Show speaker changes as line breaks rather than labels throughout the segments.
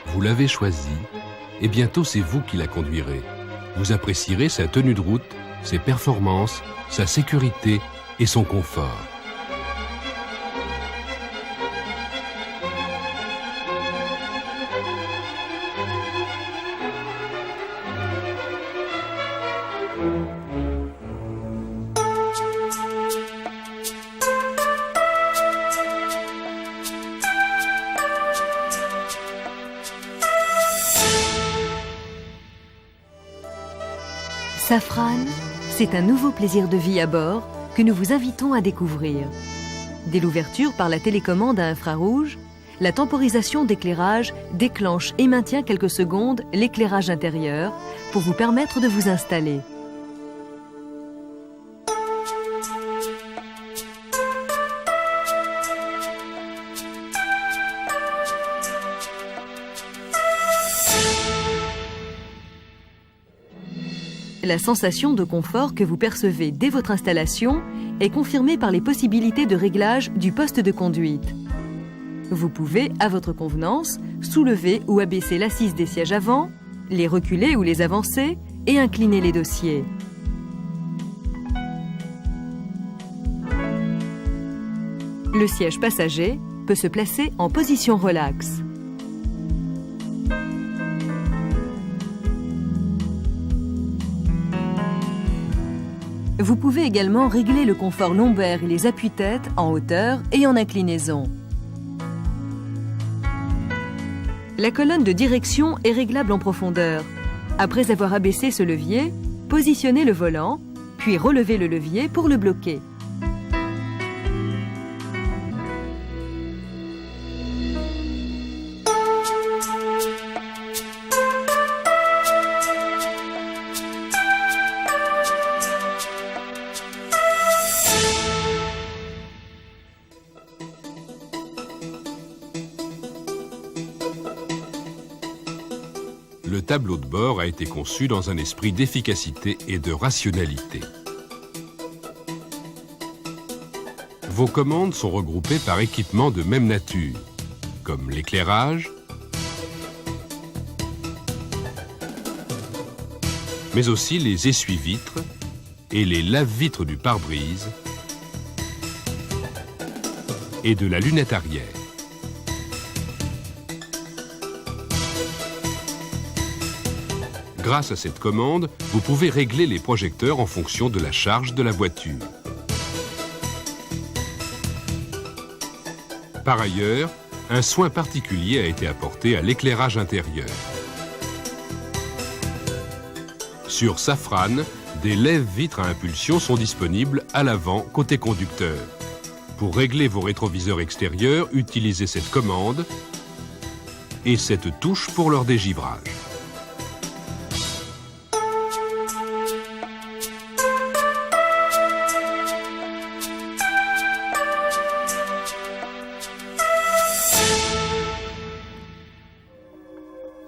Vous l'avez choisie, et bientôt c'est vous qui la conduirez. Vous apprécierez sa tenue de route, ses performances, sa sécurité et son confort.
Safran, c'est un nouveau plaisir de vie à bord que nous vous invitons à découvrir. Dès l'ouverture par la télécommande à infrarouge, la temporisation d'éclairage déclenche et maintient quelques secondes l'éclairage intérieur pour vous permettre de vous installer. La sensation de confort que vous percevez dès votre installation est confirmée par les possibilités de réglage du poste de conduite. Vous pouvez, à votre convenance, soulever ou abaisser l'assise des sièges avant, les reculer ou les avancer et incliner les dossiers. Le siège passager peut se placer en position relaxe. Vous pouvez également régler le confort lombaire et les appuis-têtes en hauteur et en inclinaison. La colonne de direction est réglable en profondeur. Après avoir abaissé ce levier, positionnez le volant, puis relevez le levier pour le bloquer.
Le tableau de bord a été conçu dans un esprit d'efficacité et de rationalité. Vos commandes sont regroupées par équipements de même nature, comme l'éclairage, mais aussi les essuie-vitres et les lave-vitres du pare-brise et de la lunette arrière. Grâce à cette commande, vous pouvez régler les projecteurs en fonction de la charge de la voiture. Par ailleurs, un soin particulier a été apporté à l'éclairage intérieur. Sur Safran, des lève-vitres à impulsion sont disponibles à l'avant côté conducteur. Pour régler vos rétroviseurs extérieurs, utilisez cette commande et cette touche pour leur dégivrage.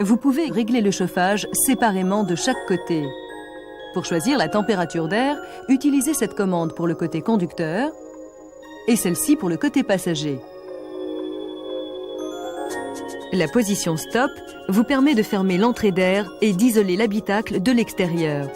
Vous pouvez régler le chauffage séparément de chaque côté. Pour choisir la température d'air, utilisez cette commande pour le côté conducteur et celle-ci pour le côté passager. La position stop vous permet de fermer l'entrée d'air et d'isoler l'habitacle de l'extérieur.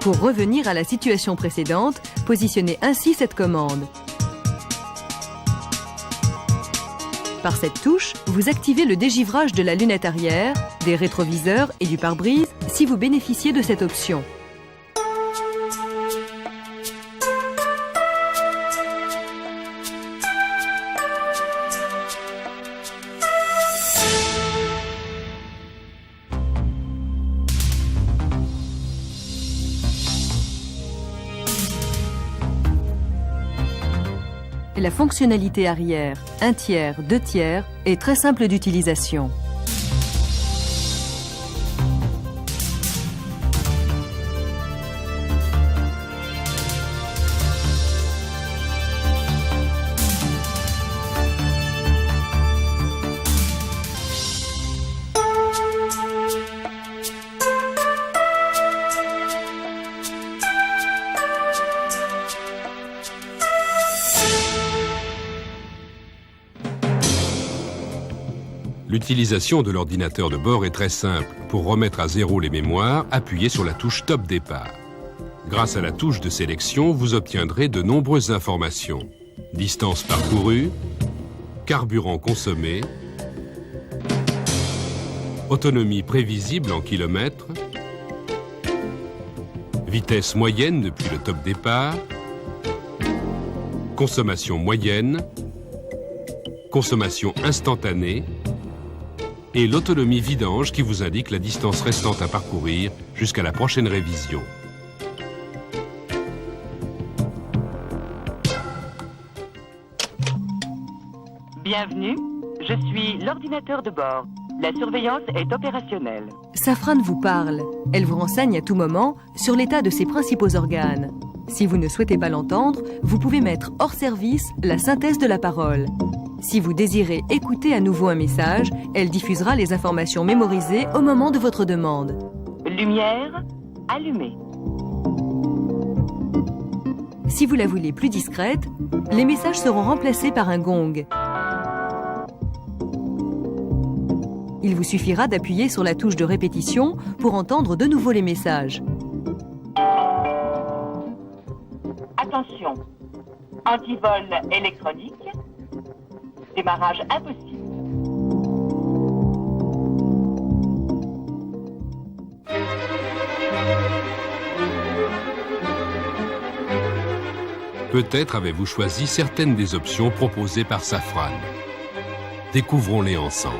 Pour revenir à la situation précédente, positionnez ainsi cette commande. Par cette touche, vous activez le dégivrage de la lunette arrière, des rétroviseurs et du pare-brise si vous bénéficiez de cette option. La fonctionnalité arrière, 1 tiers, 2 tiers, est très simple d'utilisation.
L'utilisation de l'ordinateur de bord est très simple. Pour remettre à zéro les mémoires, appuyez sur la touche Top Départ. Grâce à la touche de sélection, vous obtiendrez de nombreuses informations. Distance parcourue, carburant consommé, autonomie prévisible en kilomètres, vitesse moyenne depuis le top départ, consommation moyenne, consommation instantanée, et l'autonomie vidange qui vous indique la distance restante à parcourir jusqu'à la prochaine révision.
Bienvenue, je suis l'ordinateur de bord. La surveillance est opérationnelle.
Safran vous parle. Elle vous renseigne à tout moment sur l'état de ses principaux organes. Si vous ne souhaitez pas l'entendre, vous pouvez mettre hors service la synthèse de la parole. Si vous désirez écouter à nouveau un message, elle diffusera les informations mémorisées au moment de votre demande.
Lumière allumée.
Si vous la voulez plus discrète, les messages seront remplacés par un gong. Il vous suffira d'appuyer sur la touche de répétition pour entendre de nouveau les messages.
Attention, antivol électronique, démarrage impossible.
Peut-être avez-vous choisi certaines des options proposées par Safran. Découvrons-les ensemble.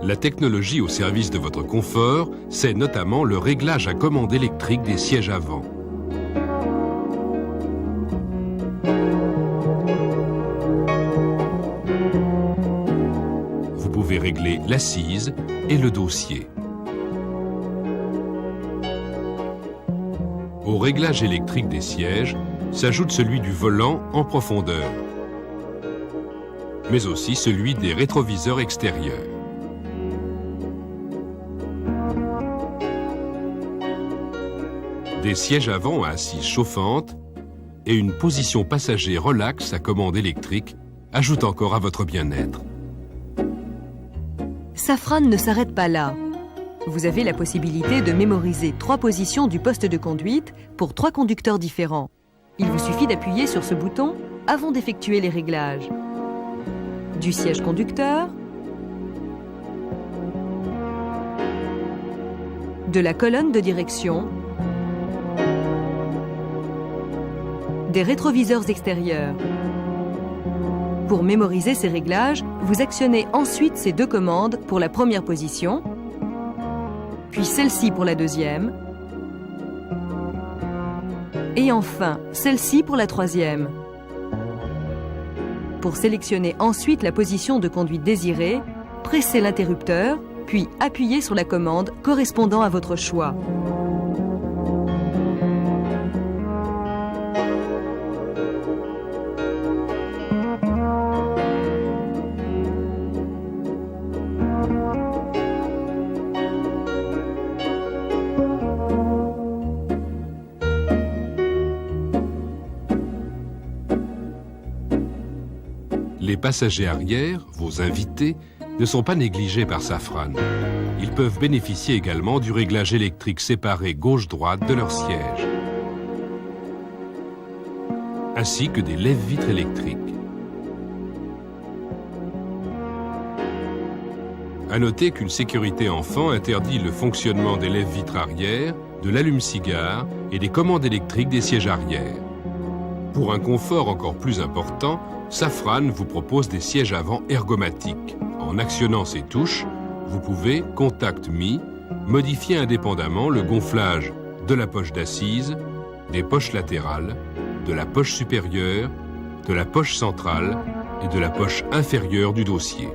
La technologie au service de votre confort, c'est notamment le réglage à commande électrique des sièges avant. Vous pouvez régler l'assise et le dossier. Au réglage électrique des sièges s'ajoute celui du volant en profondeur, mais aussi celui des rétroviseurs extérieurs. Des sièges avant à assises chauffantes et une position passager relax à commande électrique ajoutent encore à votre bien-être.
Safran ne s'arrête pas là. Vous avez la possibilité de mémoriser 3 positions du poste de conduite pour 3 conducteurs différents. Il vous suffit d'appuyer sur ce bouton avant d'effectuer les réglages. Du siège conducteur, de la colonne de direction, des rétroviseurs extérieurs. Pour mémoriser ces réglages, vous actionnez ensuite ces 2 commandes pour la première position, puis celle-ci pour la deuxième, et enfin celle-ci pour la troisième. Pour sélectionner ensuite la position de conduite désirée, pressez l'interrupteur, puis appuyez sur la commande correspondant à votre choix.
Les passagers arrière, vos invités, ne sont pas négligés par Safran. Ils peuvent bénéficier également du réglage électrique séparé gauche-droite de leur siège, ainsi que des lève-vitres électriques. À noter qu'une sécurité enfant interdit le fonctionnement des lève-vitres arrière, de l'allume-cigare et des commandes électriques des sièges arrière. Pour un confort encore plus important, Safran vous propose des sièges avant ergomatiques. En actionnant ces touches, vous pouvez, Contact Me, modifier indépendamment le gonflage de la poche d'assise, des poches latérales, de la poche supérieure, de la poche centrale et de la poche inférieure du dossier.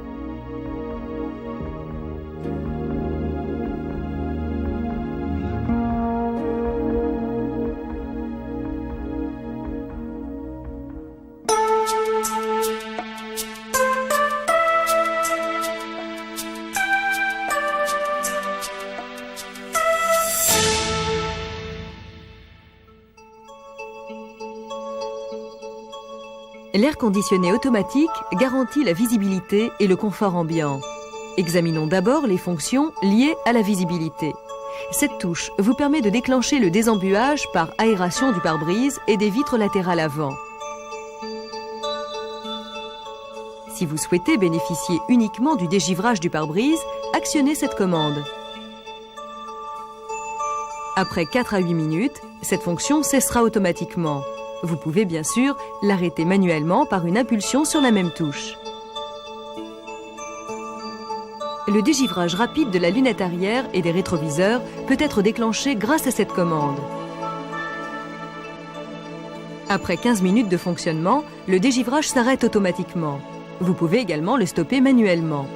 L'air conditionné automatique garantit la visibilité et le confort ambiant. Examinons d'abord les fonctions liées à la visibilité. Cette touche vous permet de déclencher le désembuage par aération du pare-brise et des vitres latérales avant. Si vous souhaitez bénéficier uniquement du dégivrage du pare-brise, actionnez cette commande. Après 4 à 8 minutes, cette fonction cessera automatiquement. Vous pouvez bien sûr l'arrêter manuellement par une impulsion sur la même touche. Le dégivrage rapide de la lunette arrière et des rétroviseurs peut être déclenché grâce à cette commande. Après 15 minutes de fonctionnement, le dégivrage s'arrête automatiquement. Vous pouvez également le stopper manuellement.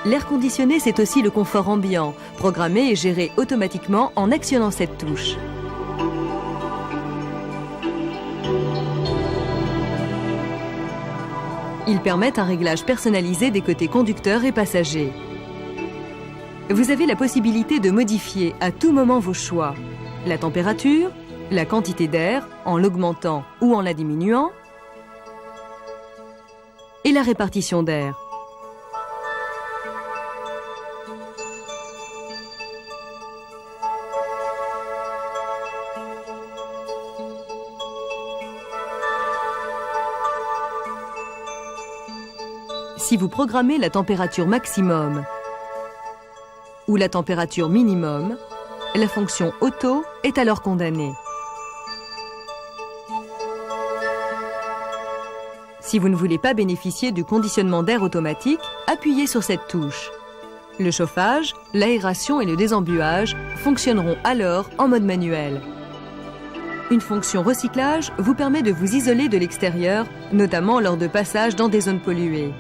L'air conditionné, c'est aussi le confort ambiant, programmé et géré automatiquement en actionnant cette touche. Ils permettent un réglage personnalisé des côtés conducteurs et passagers. Vous avez la possibilité de modifier à tout moment vos choix. La température, la quantité d'air en l'augmentant ou en la diminuant, et la répartition d'air. Si vous programmez la température maximum ou la température minimum, la fonction auto est alors condamnée. Si vous ne voulez pas bénéficier du conditionnement d'air automatique, appuyez sur cette touche. Le chauffage, l'aération et le désembuage fonctionneront alors en mode manuel. Une fonction recyclage vous permet de vous isoler de l'extérieur, notamment lors de passages dans des zones polluées.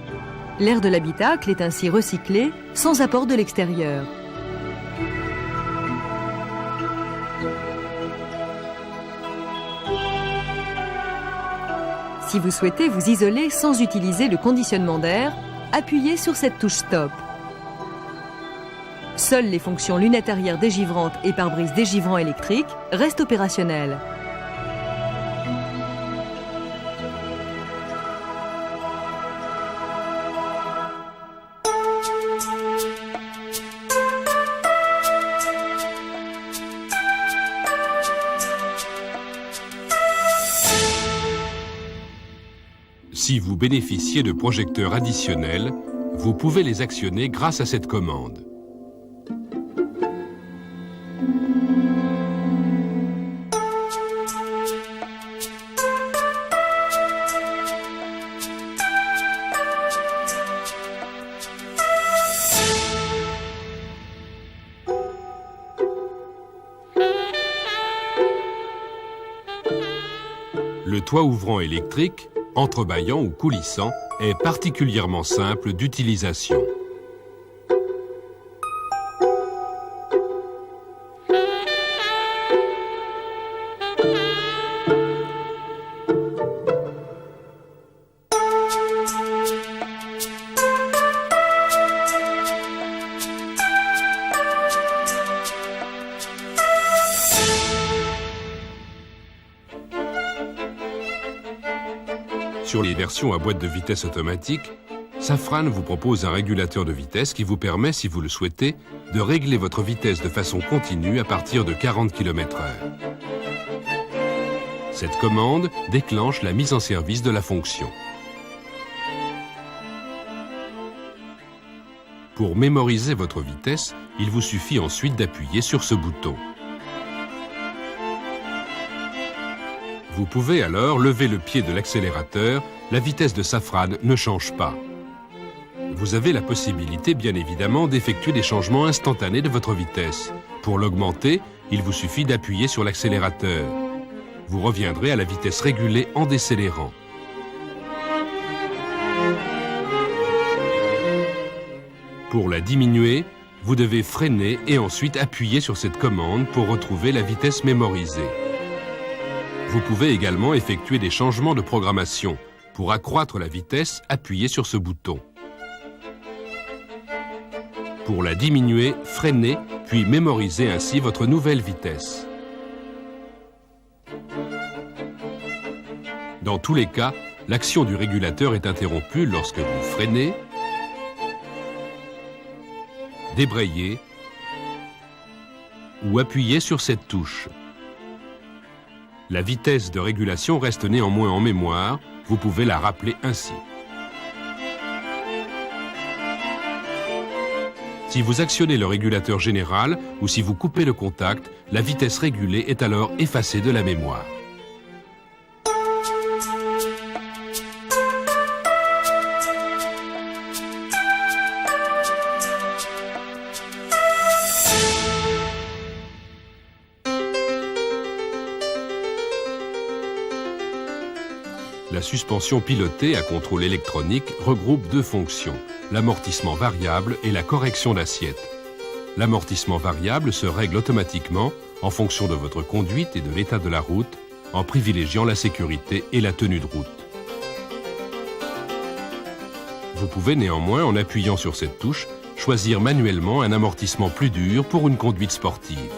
L'air de l'habitacle est ainsi recyclé sans apport de l'extérieur. Si vous souhaitez vous isoler sans utiliser le conditionnement d'air, appuyez sur cette touche Stop. Seules les fonctions lunettes arrière dégivrantes et pare-brise dégivrant électrique restent opérationnelles.
Si vous bénéficiez de projecteurs additionnels, vous pouvez les actionner grâce à cette commande. Le toit ouvrant électrique, entrebâillant ou coulissant, est particulièrement simple d'utilisation. Sur les versions à boîte de vitesse automatique, Safran vous propose un régulateur de vitesse qui vous permet, si vous le souhaitez, de régler votre vitesse de façon continue à partir de 40 km/h. Cette commande déclenche la mise en service de la fonction. Pour mémoriser votre vitesse, il vous suffit ensuite d'appuyer sur ce bouton. Vous pouvez alors lever le pied de l'accélérateur, la vitesse de Safran ne change pas. Vous avez la possibilité, bien évidemment, d'effectuer des changements instantanés de votre vitesse. Pour l'augmenter, il vous suffit d'appuyer sur l'accélérateur. Vous reviendrez à la vitesse régulée en décélérant. Pour la diminuer, vous devez freiner et ensuite appuyer sur cette commande pour retrouver la vitesse mémorisée. Vous pouvez également effectuer des changements de programmation. Pour accroître la vitesse, appuyez sur ce bouton. Pour la diminuer, freinez, puis mémorisez ainsi votre nouvelle vitesse. Dans tous les cas, l'action du régulateur est interrompue lorsque vous freinez, débrayez ou appuyez sur cette touche. La vitesse de régulation reste néanmoins en mémoire, vous pouvez la rappeler ainsi. Si vous actionnez le régulateur général ou si vous coupez le contact, la vitesse régulée est alors effacée de la mémoire. La suspension pilotée à contrôle électronique regroupe deux fonctions, l'amortissement variable et la correction d'assiette. L'amortissement variable se règle automatiquement en fonction de votre conduite et de l'état de la route, en privilégiant la sécurité et la tenue de route. Vous pouvez néanmoins, en appuyant sur cette touche, choisir manuellement un amortissement plus dur pour une conduite sportive.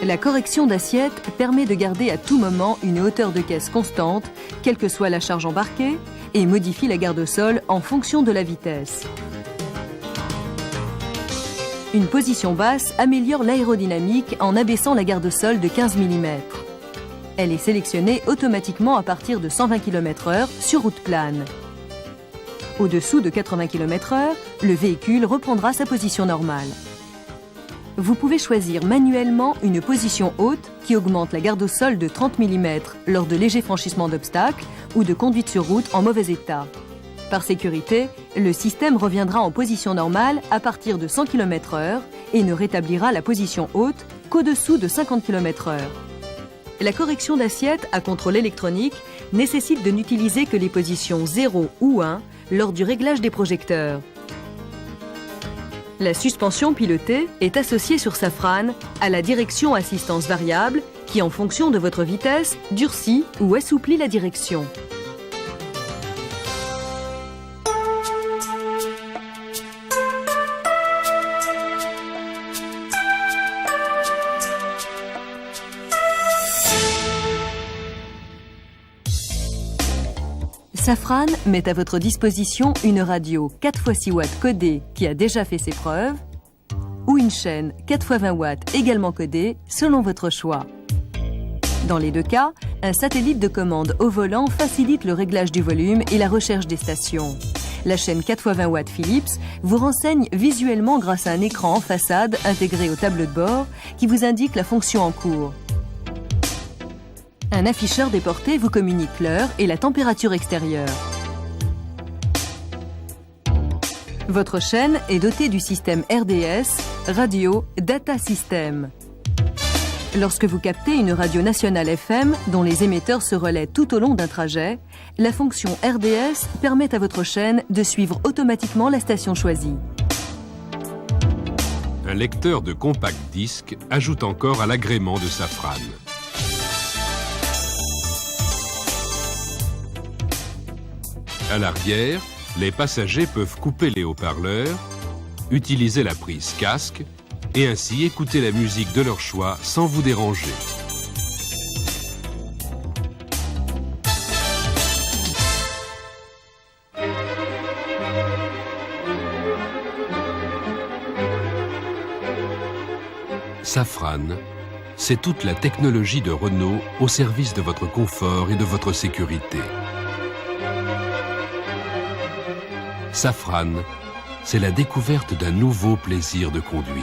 La correction d'assiette permet de garder à tout moment une hauteur de caisse constante, quelle que soit la charge embarquée, et modifie la garde-sol en fonction de la vitesse. Une position basse améliore l'aérodynamique en abaissant la garde-sol de 15 mm. Elle est sélectionnée automatiquement à partir de 120 km/h sur route plane. Au-dessous de 80 km/h, le véhicule reprendra sa position normale. Vous pouvez choisir manuellement une position haute qui augmente la garde au sol de 30 mm lors de légers franchissements d'obstacles ou de conduite sur route en mauvais état. Par sécurité, le système reviendra en position normale à partir de 100 km/h et ne rétablira la position haute qu'au-dessous de 50 km/h. La correction d'assiette à contrôle électronique nécessite de n'utiliser que les positions 0 ou 1 lors du réglage des projecteurs. La suspension pilotée est associée sur Safran à la direction assistance variable qui, en fonction de votre vitesse, durcit ou assouplit la direction. Safran met à votre disposition une radio 4x6 watts codée qui a déjà fait ses preuves ou une chaîne 4x20 watts également codée selon votre choix. Dans les deux cas, un satellite de commande au volant facilite le réglage du volume et la recherche des stations. La chaîne 4x20 watts Philips vous renseigne visuellement grâce à un écran en façade intégré au tableau de bord qui vous indique la fonction en cours. Un afficheur déporté vous communique l'heure et la température extérieure. Votre chaîne est dotée du système RDS, Radio Data System. Lorsque vous captez une radio nationale FM dont les émetteurs se relaient tout au long d'un trajet, la fonction RDS permet à votre chaîne de suivre automatiquement la station choisie.
Un lecteur de compact disque ajoute encore à l'agrément de Safran. À l'arrière, les passagers peuvent couper les haut-parleurs, utiliser la prise casque et ainsi écouter la musique de leur choix sans vous déranger. Safran, c'est toute la technologie de Renault au service de votre confort et de votre sécurité. Safran, c'est la découverte d'un nouveau plaisir de conduite.